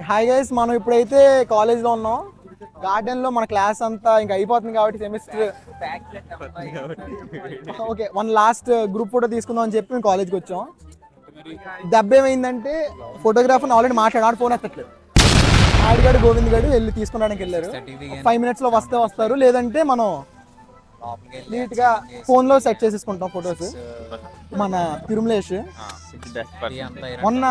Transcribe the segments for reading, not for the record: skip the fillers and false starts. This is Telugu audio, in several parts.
హాయ్ గైస్, మనం ఇప్పుడైతే కాలేజ్లో ఉన్నాం. గార్డెన్లో మన క్లాస్ అంతా ఇంకా అయిపోతుంది కాబట్టి semester. Okay, one last group photo తీసుకుందాం అని చెప్పి మేము కాలేజ్కి వచ్చాం. దెబ్బ ఏమైందంటే ఫోటోగ్రాఫర్ని ఆల్రెడీ మాట్లాడాడు, ఫోన్ ఎత్తట్లేదు. ఆడిగాడు గోవింద్ గారు వెళ్ళి తీసుకురావడానికి వెళ్ళారు. 5 minutesలో వస్తారు, లేదంటే మనం నీట్గా ఫోన్లో సెట్ చేసేసుకుంటాం ఫొటోస్. మన తిరుమలేష్ మొన్న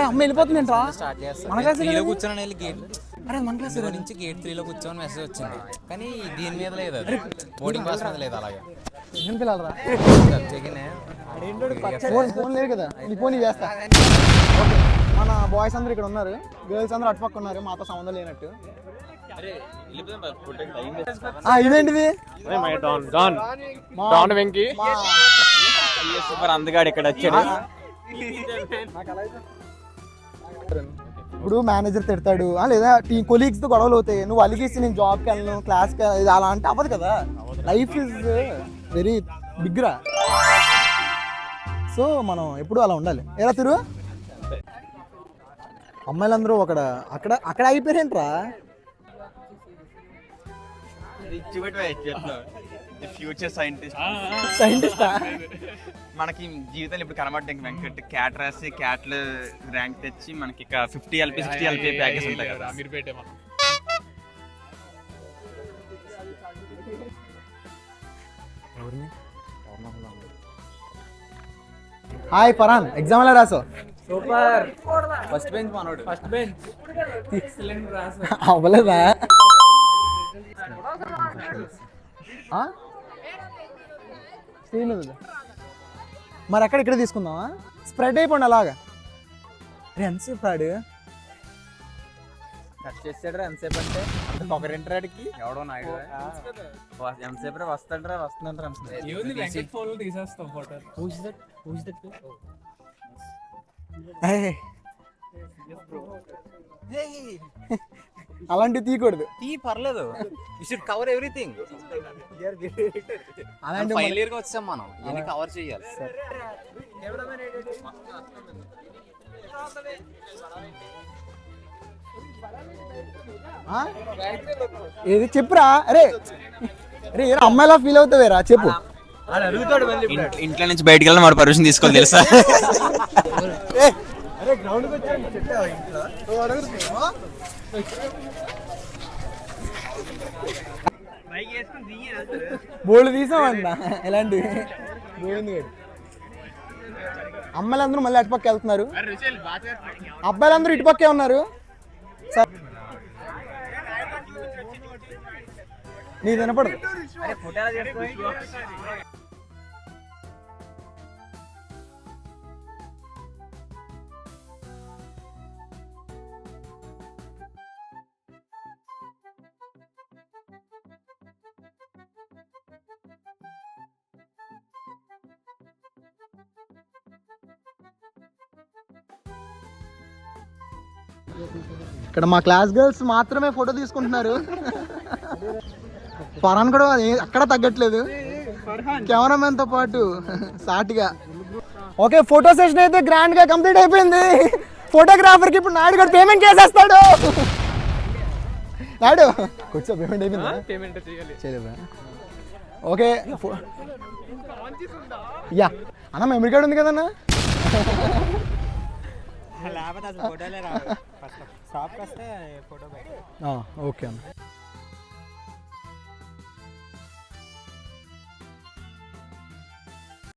అమ్మ వెళ్ళిపోతుంది ఏంట్రా మన క్లాస్ కూర్చొని గేట్ 3లో కూర్చొని మెసేజ్ వచ్చింది, కానీ దీని మీద లేదు, బోర్డింగ్ పాస్ మీద లేదు. అలాగే ఏం పిల్లలరా ఫోన్ లేదు కదా, నీ ఫోన్ చేస్తా. మన బాయ్స్ అందరూ ఇక్కడ ఉన్నారు, గర్ల్స్ అందరూ అటుపక్క ఉన్నారు, మాతో సంబంధం లేనట్టు. ఇదేంటిది అందగాడు ఇక్కడ వచ్చాడు. ఇప్పుడు మేనేజర్ తిడతాడు, లేదా టీ కొలీగ్స్ తో గొడవలు అవుతాయి. నువ్వు అలిగేసి నేను జాబ్కి వెళ్ళను, క్లాస్కి వెళ్ళను, అలా అంటే అవ్వదు కదా. లైఫ్ ఇస్ వెరీ బిగ్ రా. సో మనం ఎప్పుడు అలా ఉండాలి. ఎలా తిరుగు అమ్మాయిలందరూ అక్కడ అయిపోయారేంట్రా. ఫ్యూచర్ సైంటిస్టా మనకి జీవితంలో ఇప్పుడు కనబడ్డానికి వెంకట్ క్యాట్ రాసి క్యాట్లు ర్యాంక్ తెచ్చి మనకి ఇక 50 LP 60 LP ప్యాకేజ్ ఉంటాయి కదా. హాయ్ ఫరాన్, ఎగ్జామ్ ఎలా రాసావు? సూపర్. ఫస్ట్ బెంచ్ మనోడు. ఫస్ట్ బెంచ్ ఎక్సలెంట్ రాసా. అవ్వలేదా? మరి అక్కడ ఇక్కడ తీసుకుందామా? స్ప్రెడ్ అయిపోండి అలాగా. ఎంతసేపు రాడు కట్ చేసాడు ఎంతసేపు అంటే ఒకరింటరాడికి ఎవడో నాయుడు ఎంతసేపు వస్తాడరా వస్తుందంటారా తీసేస్తాం ఫోటో. అలాంటివి తీయకూడదు. పర్లేదు, యు షుడ్ కవర్ ఎవ్రీథింగ్. అలాంటి ఫైనల్ ఇయర్ కి వచ్చాం మనం, ఇవన్నీ కవర్ చేయాలి. ఏది చెప్పురా. అరే అమ్మాయిలా ఫీల్ అవుతావేరా చెప్పు. ఇంట్లో నుంచి బయటికి వెళ్ళి మరి పర్మిషన్ తీసుకోవాలి తెలుసా. బోల్డ్ తీసామన్నా ఎలాంటి గోవింద్ గారు. అమ్మాయిలందరూ మళ్ళీ అటుపక్క వెళ్తున్నారు, అబ్బాయిలందరూ ఇటుపక్కే ఉన్నారు. నీ వినపడదు. ఇక్కడ మా క్లాస్ గర్ల్స్ మాత్రమే ఫోటో తీసుకుంటున్నారు. ఫరాన్ కూడా అక్కడ తగ్గట్లేదు, కెమెరామెన్ తో పాటు సాటిగా. ఓకే, ఫోటో సెషన్ అయితే గ్రాండ్ గా కంప్లీట్ అయిపోయింది. ఫోటోగ్రాఫర్ కి ఇప్పుడు నాయుడు గారు పేమెంట్ చేసేస్తాడు. నాయుడు కూర్చో, పేమెంట్ అయిపోయిందా? చేయలేదా? ఓకే యా అన్న, మెమరీ కార్డ్ ఉంది కదన్నా. ఓకే అన్న.